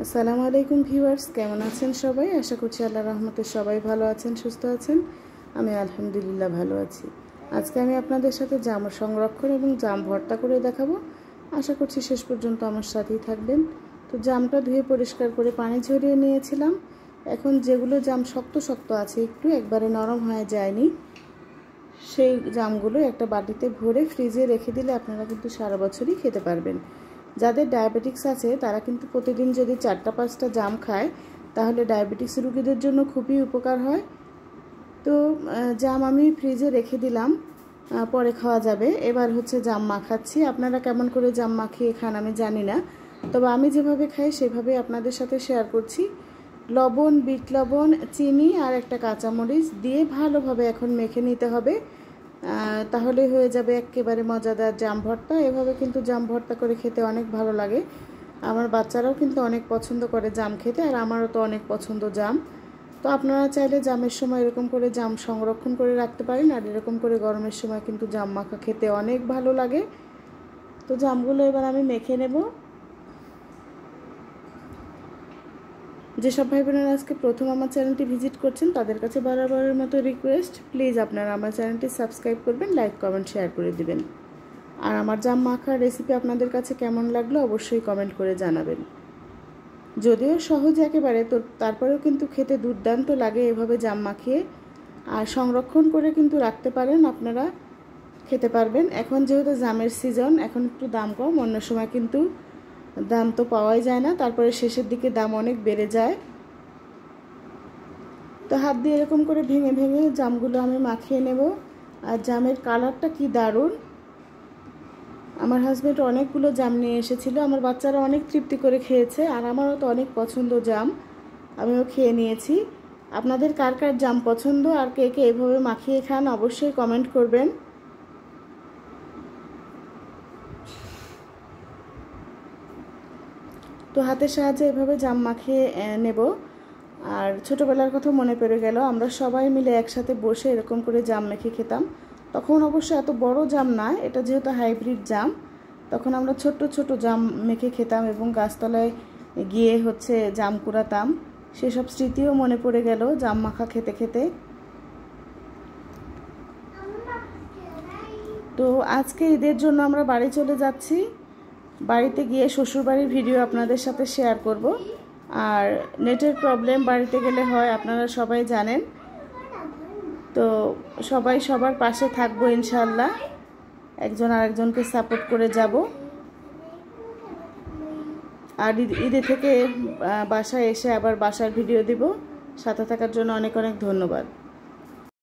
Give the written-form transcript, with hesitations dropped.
আসসালামু আলাইকুম ভিউয়ার্স, কেমন আছেন সবাই? আশা করছি আল্লাহর রহমতে সবাই ভালো আছেন, সুস্থ আছেন। আমি আলহামদুলিল্লাহ ভালো আছি। আজকে আমি আপনাদের সাথে জাম সংরক্ষণ এবং জাম ভর্তা করে দেখাবো। আশা করছি শেষ পর্যন্ত আমার সাথেই থাকবেন। তো জামটা ধুয়ে পরিষ্কার করে পানি ঝরিয়ে নিয়েছিলাম। এখন যেগুলো জাম শক্ত শক্ত আছে, একটু একবারে নরম হয়ে যায়নি, সেই জামগুলো একটা বাটিতে ভরে ফ্রিজে রেখে দিলে আপনারা কিন্তু সারা বছরই খেতে পারবেন। যাদের ডায়াবেটিক্স আছে তারা কিন্তু প্রতিদিন যদি 4-5টা জাম খায় তাহলে ডায়াবেটিক্স রোগীদের জন্য খুবই উপকার হয়। তো জাম আমি ফ্রিজে রেখে দিলাম, পরে খাওয়া যাবে। এবার হচ্ছে জাম মাখাচ্ছি। আপনারা কেমন করে জাম মাখিয়ে খান আমি জানি না, তবে আমি যেভাবে খাই সেভাবে আপনাদের সাথে শেয়ার করছি। লবণ, বিট লবণ, চিনি আর একটা কাঁচামরিচ দিয়ে ভালোভাবে এখন মেখে নিতে হবে, তাহলে হয়ে যাবে একেবারে মজাদার জাম ভর্তা। এভাবে কিন্তু জাম ভর্তা করে খেতে অনেক ভালো লাগে। আমার বাচ্চারাও কিন্তু অনেক পছন্দ করে জাম খেতে, আর আমারও তো অনেক পছন্দ জাম। তো আপনারা চাইলে জামের সময় এরকম করে জাম সংরক্ষণ করে রাখতে পারেন, আর এরকম করে গরমের সময় কিন্তু জাম মাখা খেতে অনেক ভালো লাগে। তো জামগুলো এবার আমি মেখে নেব। যেসব ভাই বোনেরা আজকে প্রথম আমার চ্যানেলটি ভিজিট করছেন তাদের কাছে বারবারের মতো রিকোয়েস্ট, প্লিজ আপনারা আমার চ্যানেলটি সাবস্ক্রাইব করবেন, লাইক কমেন্ট শেয়ার করে দিবেন। আর আমার জাম মাখার রেসিপি আপনাদের কাছে কেমন লাগলো অবশ্যই কমেন্ট করে জানাবেন। যদিও সহজ একেবারে, তো তারপরেও কিন্তু খেতে দুর্দান্ত লাগে এভাবে জাম মাখিয়ে। আর সংরক্ষণ করে কিন্তু রাখতে পারেন, আপনারা খেতে পারবেন। এখন যেহেতু জামের সিজন, এখন একটু দাম কম, অন্য সময় কিন্তু দাম তো পাওয়াই যায় না, তারপরে শেষের দিকে দাম অনেক বেড়ে যায়। তো হাত দিয়ে এরকম করে ভেঙে ভেঙে জামগুলো আমি মাখিয়ে নেব। আর জামের কালারটা কি দারুণ! আমার হাজব্যান্ড অনেকগুলো জাম নিয়ে এসেছিলো, আমার বাচ্চারা অনেক তৃপ্তি করে খেয়েছে, আর আমারও তো অনেক পছন্দ জাম, আমিও খেয়ে নিয়েছি। আপনাদের কার কার জাম পছন্দ আর কে কে এভাবে মাখিয়ে খান অবশ্যই কমেন্ট করবেন। তো হাতের সাহায্যে এভাবে জাম মাখিয়ে নেব। আর ছোটোবেলার কথা মনে পড়ে গেল, আমরা সবাই মিলে একসাথে বসে এরকম করে জাম মেখে খেতাম। তখন অবশ্য এত বড় জাম না, এটা যেহেতু হাইব্রিড জাম, তখন আমরা ছোট্ট ছোট জাম মেখে খেতাম এবং গাছতলায় গিয়ে হচ্ছে জাম কুড়াতাম। সেসব স্মৃতিও মনে পড়ে গেল জাম মাখা খেতে খেতে। তো আজকে ঈদের জন্য আমরা বাড়ি চলে যাচ্ছি। বাড়িতে গিয়ে শ্বশুরবাড়ির ভিডিও আপনাদের সাথে শেয়ার করব। আর নেটের প্রবলেম বাড়িতে গেলে হয়, আপনারা সবাই জানেন। তো সবাই সবার পাশে থাকবো ইনশাআল্লাহ, একজন আরেকজনকে সাপোর্ট করে যাব। আর ঈদে থেকে বাসায় এসে আবার বাসার ভিডিও দিব। সাথে থাকার জন্য অনেক অনেক ধন্যবাদ।